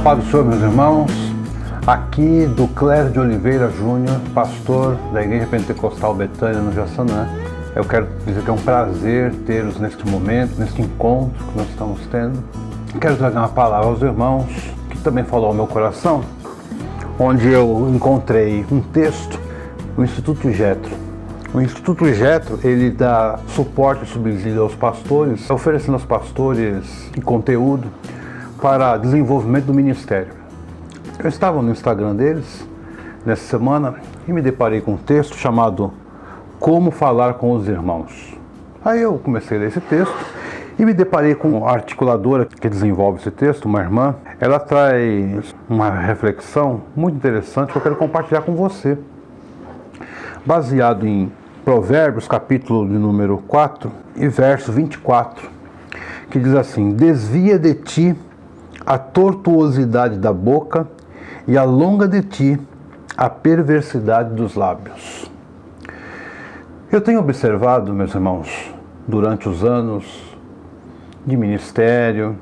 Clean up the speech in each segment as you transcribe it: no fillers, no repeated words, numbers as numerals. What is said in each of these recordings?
paz do Senhor, meus irmãos. Aqui do Clério de Oliveira Júnior, pastor da Igreja Pentecostal Betânia, no Jaçanã. Eu quero dizer que é um prazer tê-los neste momento, neste encontro que nós estamos tendo. Quero trazer uma palavra aos irmãos, que também falou ao meu coração, onde eu encontrei um texto do Instituto Jetro. O Instituto Jetro, ele dá suporte e subsídio aos pastores, oferecendo aos pastores conteúdo para desenvolvimento do ministério. Eu estava no Instagram deles nessa semana e me deparei com um texto chamado Como Falar com os Irmãos. Aí eu comecei a ler esse texto e me deparei com a articuladora que desenvolve esse texto, uma irmã. Ela traz uma reflexão muito interessante que eu quero compartilhar com você, baseado em Provérbios, capítulo de número 4 e verso 24, que diz assim: desvia de ti a tortuosidade da boca e alonga de ti a perversidade dos lábios. Eu tenho observado, meus irmãos, durante os anos de ministério,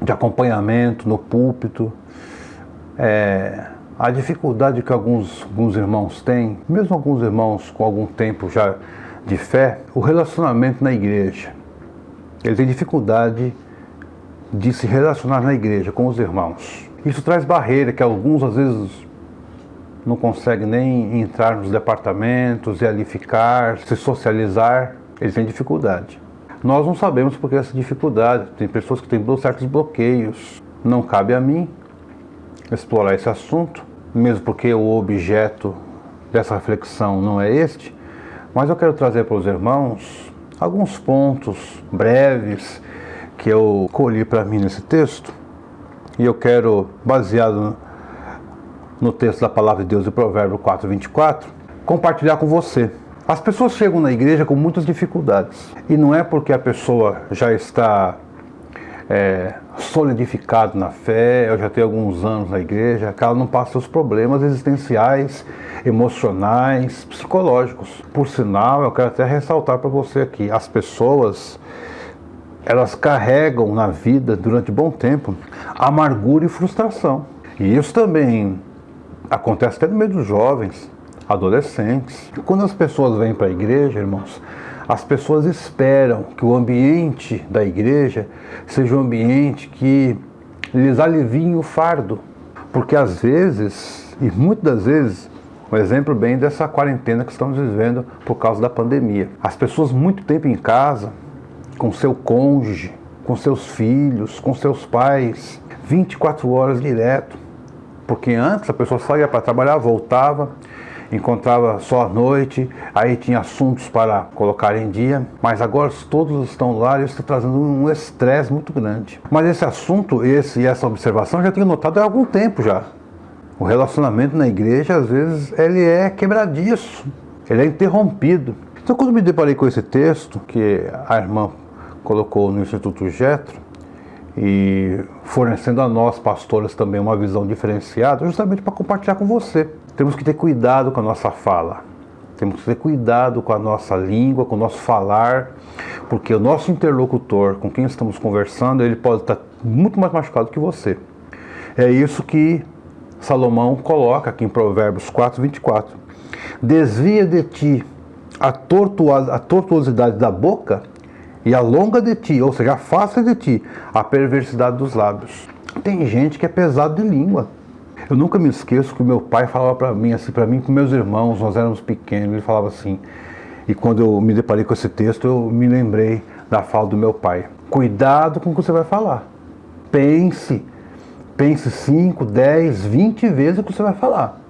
de acompanhamento no púlpito, a dificuldade que alguns irmãos têm, mesmo alguns irmãos com algum tempo já de fé, o relacionamento na igreja. Eles têm dificuldade de se relacionar na igreja com os irmãos. Isso traz barreira que alguns às vezes não conseguem nem entrar nos departamentos e ali ficar, se socializar. Eles têm dificuldade. Nós não sabemos por que essa dificuldade. Tem pessoas que têm certos bloqueios. Não cabe a mim explorar esse assunto, mesmo porque o objeto dessa reflexão não é este, mas eu quero trazer para os irmãos alguns pontos breves que eu colhi para mim nesse texto, e eu quero, baseado no texto da Palavra de Deus de Provérbios 4:24, compartilhar com você. As pessoas chegam na igreja com muitas dificuldades, e não é porque a pessoa já está solidificado na fé, eu já tenho alguns anos na igreja, que ela não passa seus problemas existenciais, emocionais, psicológicos. Por sinal, eu quero até ressaltar para você aqui, as pessoas, elas carregam na vida, durante bom tempo, amargura e frustração. E isso também acontece até no meio dos jovens, adolescentes. Quando as pessoas vêm para a igreja, irmãos, as pessoas esperam que o ambiente da igreja seja um ambiente que lhes alivie o fardo. Porque às vezes, e muitas das vezes, um exemplo bem dessa quarentena que estamos vivendo por causa da pandemia. As pessoas muito tempo em casa, com seu cônjuge, com seus filhos, com seus pais, 24 horas direto. Porque antes a pessoa saía para trabalhar, voltava, encontrava só à noite, aí tinha assuntos para colocar em dia, mas agora todos estão lá e isso está trazendo um estresse muito grande. Mas esse assunto, essa observação eu já tenho notado há algum tempo já. O relacionamento na igreja, às vezes, ele é quebradiço, ele é interrompido. Então, quando me deparei com esse texto, que a irmã colocou no Instituto Jetro, e fornecendo a nós, pastores, também uma visão diferenciada, justamente para compartilhar com você. Temos que ter cuidado com a nossa fala, temos que ter cuidado com a nossa língua, com o nosso falar, porque o nosso interlocutor, com quem estamos conversando, ele pode estar muito mais machucado que você. É isso que Salomão coloca aqui em Provérbios 4:24. Desvia de ti a tortuosidade da boca e alonga de ti, ou seja, afasta de ti a perversidade dos lábios. Tem gente que é pesado de língua. Eu nunca me esqueço que meu pai falava para mim, com meus irmãos, nós éramos pequenos, ele falava assim, e quando eu me deparei com esse texto, eu me lembrei da fala do meu pai. Cuidado com o que você vai falar. Pense 5, 10, 20 vezes o que você vai falar.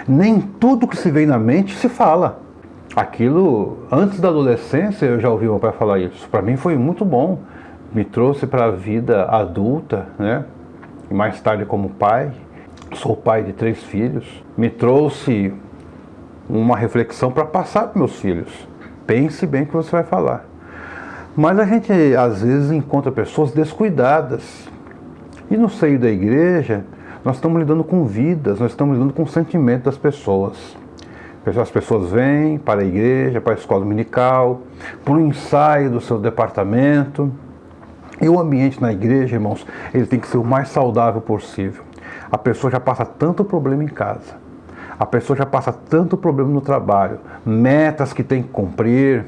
Nem tudo que se vem na mente se fala. Aquilo, antes da adolescência, eu já ouvi meu pai falar isso. Para mim foi muito bom. Me trouxe para a vida adulta, né? E mais tarde como pai. Sou pai de 3 filhos. Me trouxe uma reflexão para passar para meus filhos. Pense bem o que você vai falar. Mas a gente, às vezes, encontra pessoas descuidadas. E no seio da igreja, nós estamos lidando com vidas, nós estamos lidando com o sentimento das pessoas. As pessoas vêm para a igreja, para a escola dominical, para o ensaio do seu departamento, E o ambiente na igreja, irmãos, ele tem que ser o mais saudável possível. A pessoa já passa tanto problema em casa, a pessoa já passa tanto problema no trabalho, metas que tem que cumprir,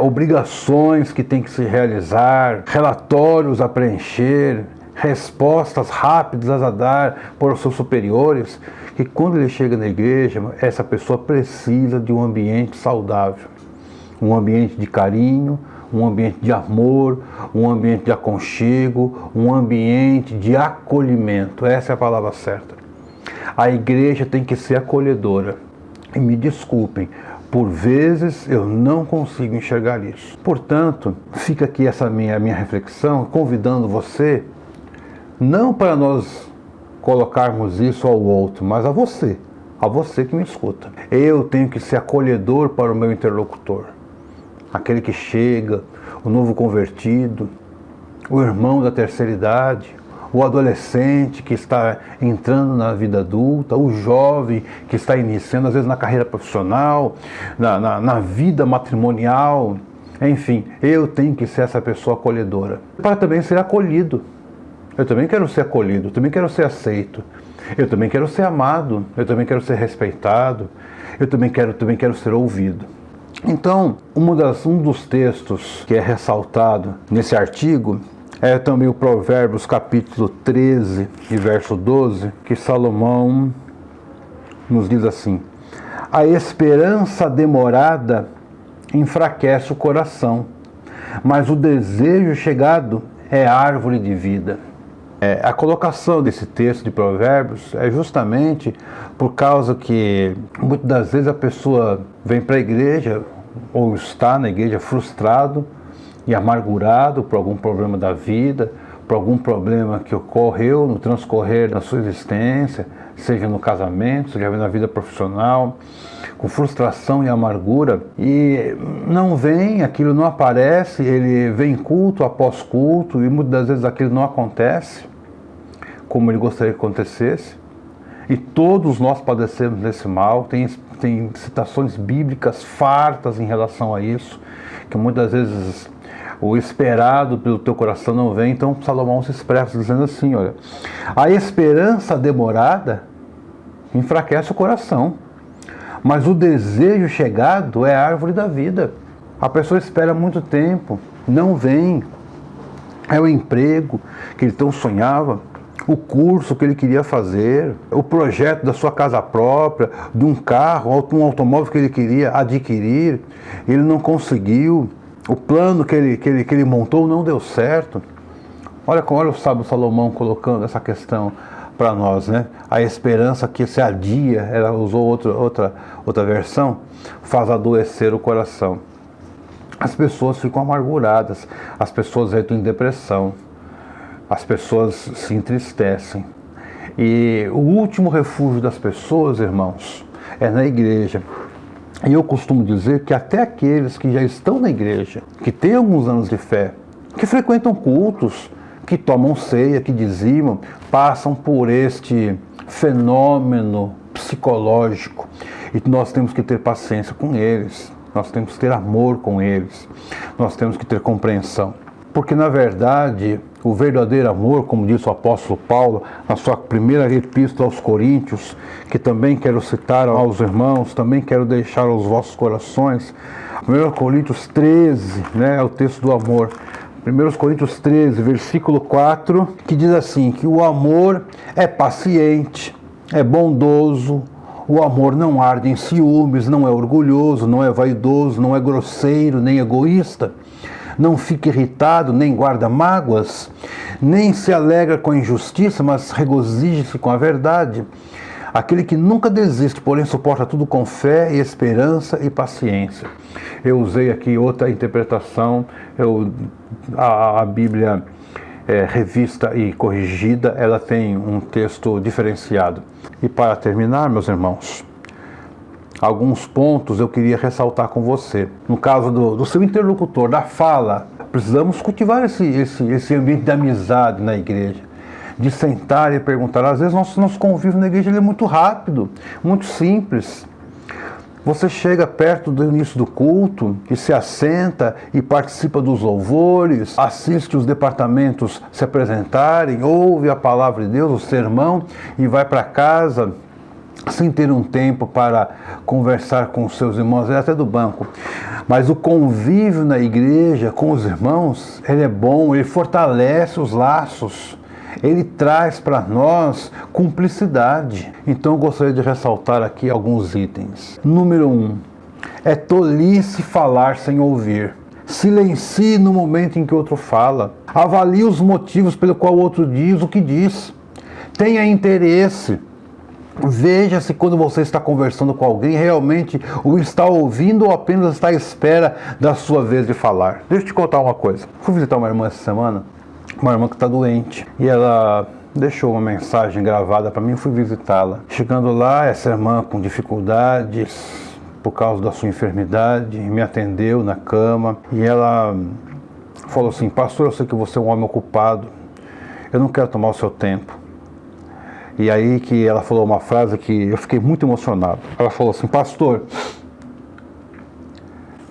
obrigações que tem que se realizar, relatórios a preencher, respostas rápidas a dar por seus superiores, que quando ele chega na igreja, essa pessoa precisa de um ambiente saudável, um ambiente de carinho, um ambiente de amor, um ambiente de aconchego, um ambiente de acolhimento. Essa é a palavra certa. A igreja tem que ser acolhedora. E me desculpem, por vezes eu não consigo enxergar isso. Portanto, fica aqui essa minha reflexão, convidando você, não para nós colocarmos isso ao outro, mas a você que me escuta. Eu tenho que ser acolhedor para o meu interlocutor. Aquele que chega, o novo convertido, o irmão da terceira idade, o adolescente que está entrando na vida adulta, o jovem que está iniciando, às vezes, na carreira profissional, na vida matrimonial. Enfim, eu tenho que ser essa pessoa acolhedora, para também ser acolhido. Eu também quero ser acolhido, eu também quero ser aceito, eu também quero ser amado, eu também quero ser respeitado, eu também quero ser ouvido. Então, um dos textos que é ressaltado nesse artigo é também o Provérbios capítulo 13 e verso 12, que Salomão nos diz assim: a esperança demorada enfraquece o coração, mas o desejo chegado é árvore de vida. A colocação desse texto de Provérbios é justamente por causa que muitas das vezes a pessoa vem para a igreja ou está na igreja frustrado e amargurado por algum problema da vida, por algum problema que ocorreu no transcorrer da sua existência, seja no casamento, seja na vida profissional, com frustração e amargura, e não vem, aquilo não aparece, ele vem culto após culto, e muitas das vezes aquilo não acontece como ele gostaria que acontecesse, e todos nós padecemos desse mal. Tem citações bíblicas fartas em relação a isso, que muitas vezes o esperado pelo teu coração não vem. Então Salomão se expressa dizendo assim, olha, a esperança demorada enfraquece o coração, mas o desejo chegado é a árvore da vida. A pessoa espera muito tempo, não vem, é o emprego que ele tão sonhava, o curso que ele queria fazer, o projeto da sua casa própria, de um carro, um automóvel que ele queria adquirir, ele não conseguiu, o plano que ele montou não deu certo. Olha o sábio Salomão colocando essa questão para nós, né? A esperança que se adia, ela usou outra versão, faz adoecer o coração. As pessoas ficam amarguradas, as pessoas entram em depressão, as pessoas se entristecem. E o último refúgio das pessoas, irmãos, é na igreja. E eu costumo dizer que até aqueles que já estão na igreja, que têm alguns anos de fé, que frequentam cultos, que tomam ceia, que dizimam, passam por este fenômeno psicológico. E nós temos que ter paciência com eles, nós temos que ter amor com eles, nós temos que ter compreensão. Porque, na verdade, o verdadeiro amor, como diz o apóstolo Paulo, na sua primeira epístola aos Coríntios, que também quero citar aos irmãos, também quero deixar aos vossos corações, 1 Coríntios 13, né, é o texto do amor, 1 Coríntios 13, versículo 4, que diz assim, que o amor é paciente, é bondoso, o amor não arde em ciúmes, não é orgulhoso, não é vaidoso, não é grosseiro, nem egoísta, não fica irritado, nem guarda mágoas, nem se alegra com a injustiça, mas regozija-se com a verdade. Aquele que nunca desiste, porém suporta tudo com fé e esperança e paciência. Eu usei aqui outra interpretação, a Bíblia revista e corrigida, ela tem um texto diferenciado. E para terminar, meus irmãos, alguns pontos eu queria ressaltar com você. No caso do seu interlocutor, da fala, precisamos cultivar esse ambiente de amizade na igreja, de sentar e perguntar. Às vezes nosso convívio na igreja ele é muito rápido, muito simples. Você chega perto do início do culto e se assenta e participa dos louvores, assiste os departamentos se apresentarem, ouve a palavra de Deus, o sermão e vai para casa sem ter um tempo para conversar com os seus irmãos, até do banco. Mas o convívio na igreja com os irmãos, ele é bom, ele fortalece os laços. Ele traz para nós cumplicidade. Então eu gostaria de ressaltar aqui alguns itens. Número 1. É tolice falar sem ouvir. Silencie no momento em que o outro fala. Avalie os motivos pelo qual o outro diz o que diz. Tenha interesse. Veja se quando você está conversando com alguém, realmente o está ouvindo ou apenas está à espera da sua vez de falar. Deixa eu te contar uma coisa. Fui visitar uma irmã essa semana. Uma irmã que está doente, e ela deixou uma mensagem gravada para mim, eu fui visitá-la. Chegando lá, essa irmã com dificuldades por causa da sua enfermidade, me atendeu na cama, e ela falou assim: pastor, eu sei que você é um homem ocupado, eu não quero tomar o seu tempo. E aí que ela falou uma frase que eu fiquei muito emocionado. Ela falou assim: pastor,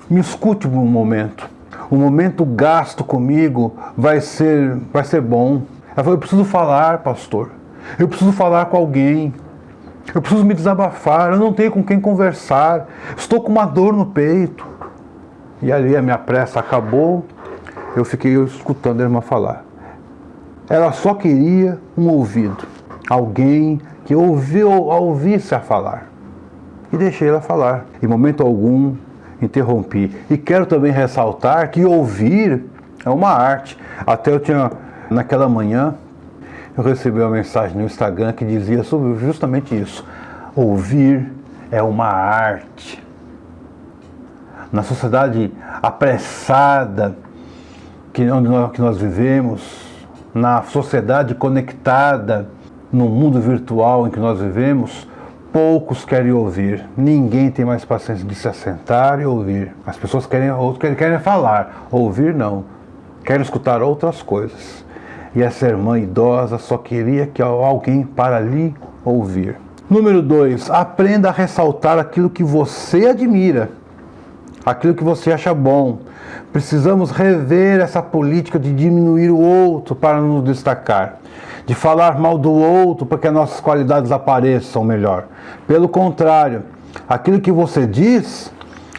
me escute por um momento. O momento gasto comigo vai ser bom. Ela falou: eu preciso falar, pastor. Eu preciso falar com alguém. Eu preciso me desabafar. Eu não tenho com quem conversar. Estou com uma dor no peito. E ali a minha pressa acabou. Eu fiquei escutando a irmã falar. Ela só queria um ouvido. Alguém que ouvisse a falar. E deixei ela falar. Em momento algum interrompi. E quero também ressaltar que ouvir é uma arte. Até naquela manhã, eu recebi uma mensagem no Instagram que dizia sobre justamente isso. Ouvir é uma arte. Na sociedade apressada que nós vivemos, na sociedade conectada, no mundo virtual em que nós vivemos, poucos querem ouvir. Ninguém tem mais paciência de se assentar e ouvir. As pessoas querem falar. Ouvir não. Querem escutar outras coisas. E essa irmã idosa só queria que alguém para ali ouvir. Número 2. Aprenda a ressaltar aquilo que você admira. Aquilo que você acha bom. Precisamos rever essa política de diminuir o outro para nos destacar. De falar mal do outro para que as nossas qualidades apareçam melhor. Pelo contrário, aquilo que você diz,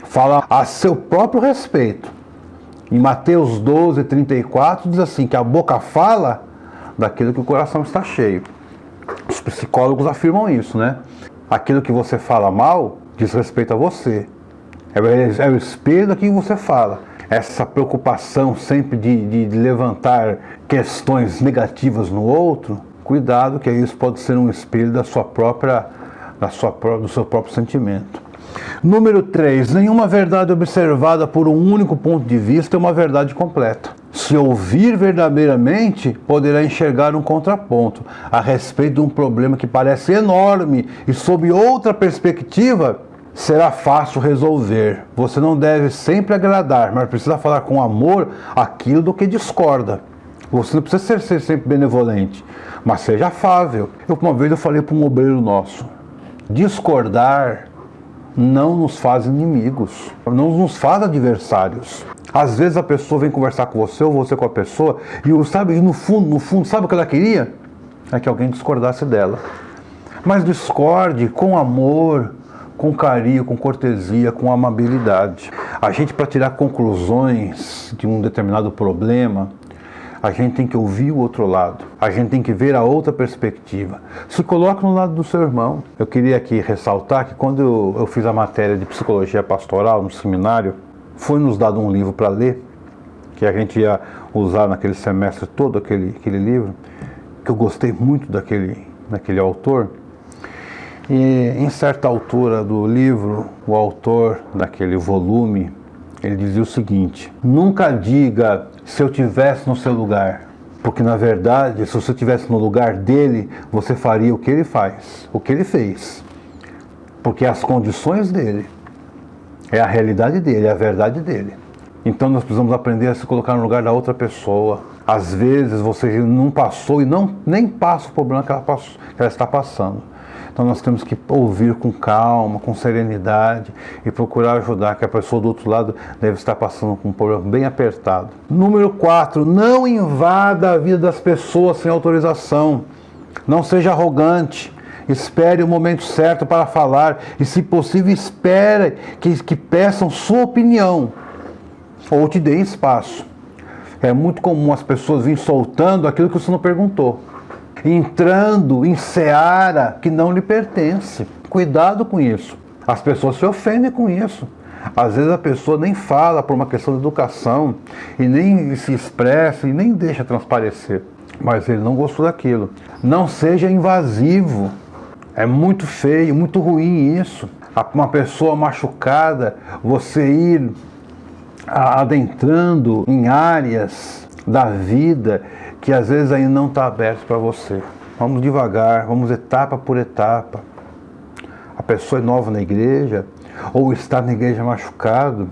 fala a seu próprio respeito. Em Mateus 12:34 diz assim, que a boca fala daquilo que o coração está cheio. Os psicólogos afirmam isso, né? Aquilo que você fala mal diz respeito a você. É o espelho daquilo que você fala. Essa preocupação sempre de levantar questões negativas no outro, cuidado que isso pode ser um espelho do seu próprio sentimento. Número 3. Nenhuma verdade observada por um único ponto de vista é uma verdade completa. Se ouvir verdadeiramente, poderá enxergar um contraponto a respeito de um problema que parece enorme e sob outra perspectiva, será fácil resolver. Você não deve sempre agradar, mas precisa falar com amor aquilo do que discorda. Você não precisa ser sempre benevolente, mas seja afável. Uma vez eu falei para um obreiro nosso, discordar não nos faz inimigos, não nos faz adversários. Às vezes a pessoa vem conversar com você, ou você com a pessoa, e no fundo, sabe o que ela queria? É que alguém discordasse dela. Mas discorde com amor, com carinho, com cortesia, com amabilidade. A gente, para tirar conclusões de um determinado problema, a gente tem que ouvir o outro lado. A gente tem que ver a outra perspectiva. Se coloque no lado do seu irmão. Eu queria aqui ressaltar que quando eu fiz a matéria de psicologia pastoral no seminário, foi nos dado um livro para ler, que a gente ia usar naquele semestre todo, aquele livro, que eu gostei muito daquele autor. E em certa altura do livro, o autor daquele volume, ele dizia o seguinte: nunca diga se eu tivesse no seu lugar, porque na verdade, se você estivesse no lugar dele, você faria o que ele faz, o que ele fez, porque as condições dele, é a realidade dele, é a verdade dele. Então nós precisamos aprender a se colocar no lugar da outra pessoa. Às vezes você não passou e nem passa o problema que ela está passando. Então nós temos que ouvir com calma, com serenidade e procurar ajudar, que a pessoa do outro lado deve estar passando com um problema bem apertado. Número 4, não invada a vida das pessoas sem autorização. Não seja arrogante. Espere o momento certo para falar e, se possível, espere que peçam sua opinião ou te deem espaço. É muito comum as pessoas virem soltando aquilo que você não perguntou, entrando em seara que não lhe pertence. Cuidado com isso. As pessoas se ofendem com isso. Às vezes a pessoa nem fala por uma questão de educação e nem se expressa e nem deixa transparecer. Mas ele não gostou daquilo. Não seja invasivo. É muito feio, muito ruim isso. Uma pessoa machucada, você ir adentrando em áreas da vida que às vezes ainda não está aberto para você. Vamos devagar, vamos etapa por etapa. A pessoa é nova na igreja, ou está na igreja machucado,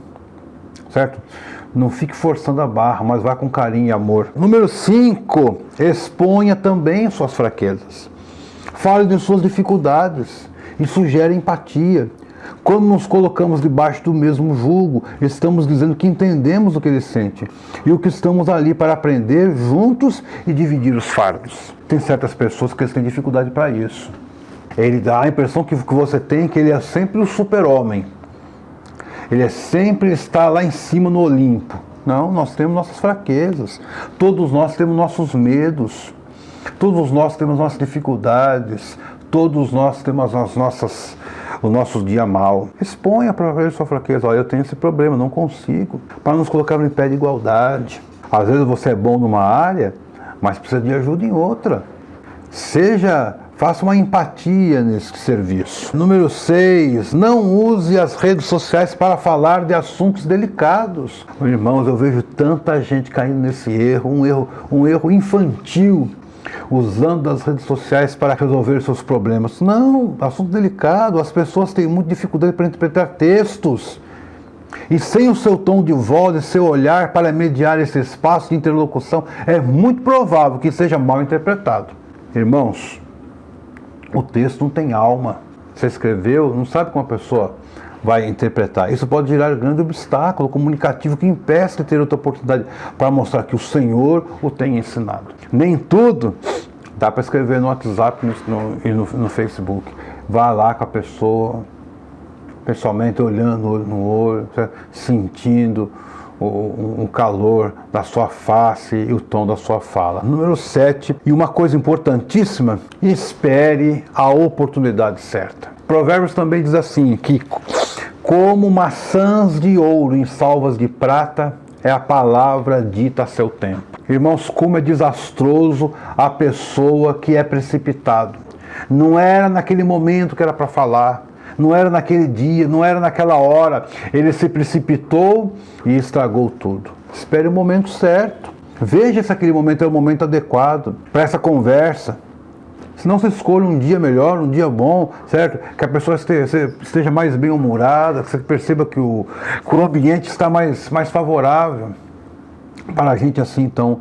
certo? Não fique forçando a barra, mas vá com carinho e amor. Número 5, exponha também suas fraquezas. Fale de suas dificuldades e sugere empatia. Quando nos colocamos debaixo do mesmo jugo, estamos dizendo que entendemos o que ele sente e o que estamos ali para aprender juntos e dividir os fardos. Tem certas pessoas que têm dificuldade para isso. Ele dá a impressão que você tem que ele é sempre o super-homem. Ele sempre está lá em cima no Olimpo. Não, nós temos nossas fraquezas. Todos nós temos nossos medos. Todos nós temos nossas dificuldades. Todos nós temos o nosso dia mal. Exponha para ver sua fraqueza. Olha, eu tenho esse problema, não consigo. Para nos colocar em pé de igualdade. Às vezes você é bom numa área, mas precisa de ajuda em outra. Faça uma empatia nesse serviço. Número 6, não use as redes sociais para falar de assuntos delicados. Irmãos, eu vejo tanta gente caindo nesse erro, um erro infantil, usando as redes sociais para resolver seus problemas. Não, assunto delicado, as pessoas têm muita dificuldade para interpretar textos. E sem o seu tom de voz e seu olhar para mediar esse espaço de interlocução, é muito provável que seja mal interpretado. Irmãos, o texto não tem alma. Você escreveu, não sabe como a pessoa vai interpretar. Isso pode gerar um grande obstáculo comunicativo que impeça de ter outra oportunidade para mostrar que o Senhor o tem ensinado. Nem tudo dá para escrever no WhatsApp e no Facebook. Vá lá com a pessoa, pessoalmente, olhando olho no olho, sentindo o calor da sua face e o tom da sua fala. Número 7, e uma coisa importantíssima, espere a oportunidade certa. Provérbios também diz assim, que como maçãs de ouro em salvas de prata é a palavra dita a seu tempo. Irmãos, como é desastroso a pessoa que é precipitado. Não era naquele momento que era para falar, não era naquele dia, não era naquela hora. Ele se precipitou e estragou tudo. Espere o momento certo. Veja se aquele momento é o momento adequado para essa conversa. Se não, se escolha um dia melhor, um dia bom, certo? Que a pessoa esteja mais bem-humorada, que você perceba que o ambiente está mais favorável para a gente assim, então,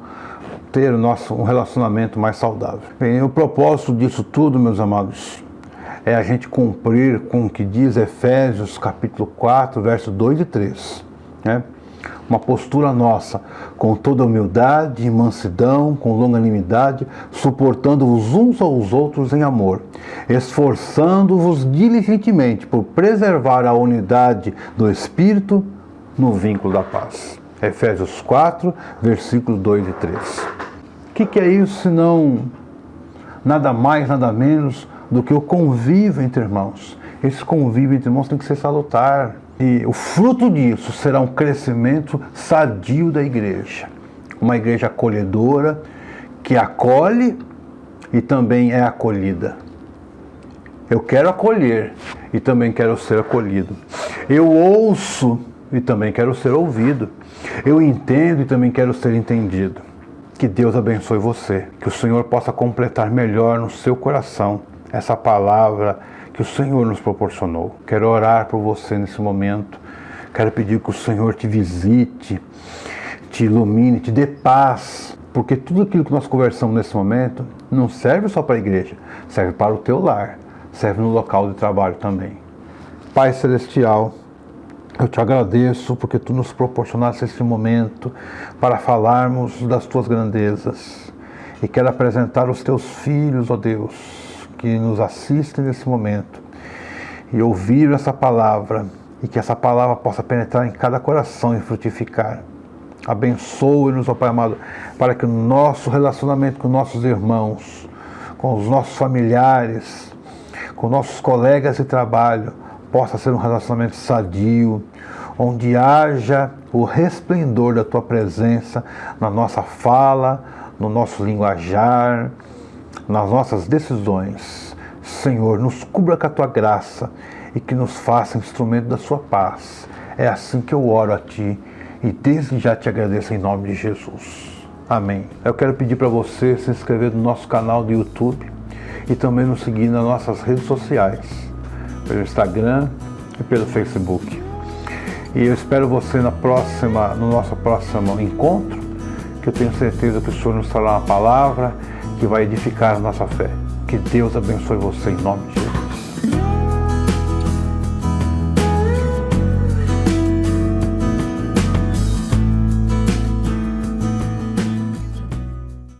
ter um relacionamento mais saudável. Bem, o propósito disso tudo, meus amados, é a gente cumprir com o que diz Efésios capítulo 4, versos 2 e 3. Né? Uma postura nossa, com toda humildade e mansidão, com longanimidade, suportando-vos uns aos outros em amor, esforçando-vos diligentemente por preservar a unidade do Espírito no vínculo da paz. Efésios 4, versículos 2 e 3. O que é isso senão nada mais, nada menos do que o convívio entre irmãos? Esse convívio entre irmãos tem que ser salutar. E o fruto disso será um crescimento sadio da igreja. Uma igreja acolhedora, que acolhe e também é acolhida. Eu quero acolher e também quero ser acolhido. Eu ouço e também quero ser ouvido. Eu entendo e também quero ser entendido. Que Deus abençoe você. Que o Senhor possa completar melhor no seu coração essa palavra que o Senhor nos proporcionou. Quero orar por você nesse momento. Quero pedir que o Senhor te visite, te ilumine, te dê paz. Porque tudo aquilo que nós conversamos nesse momento não serve só para a igreja, serve para o teu lar, serve no local de trabalho também. Pai Celestial, eu te agradeço porque tu nos proporcionaste esse momento para falarmos das tuas grandezas. E quero apresentar os teus filhos, ó Deus, que nos assistem nesse momento e ouvir essa palavra, e que essa palavra possa penetrar em cada coração e frutificar. Abençoe-nos, ó Pai amado, para que o nosso relacionamento com nossos irmãos, com os nossos familiares, com nossos colegas de trabalho, possa ser um relacionamento sadio, onde haja o resplendor da Tua presença na nossa fala, no nosso linguajar, nas nossas decisões. Senhor, nos cubra com a Tua graça e que nos faça instrumento da Sua paz. É assim que eu oro a Ti e desde já te agradeço em nome de Jesus. Amém. Eu quero pedir para você se inscrever no nosso canal do YouTube e também nos seguir nas nossas redes sociais, pelo Instagram e pelo Facebook. E eu espero você no nosso próximo encontro, que eu tenho certeza que o Senhor nos trará uma palavra que vai edificar a nossa fé. Que Deus abençoe você em nome de Jesus.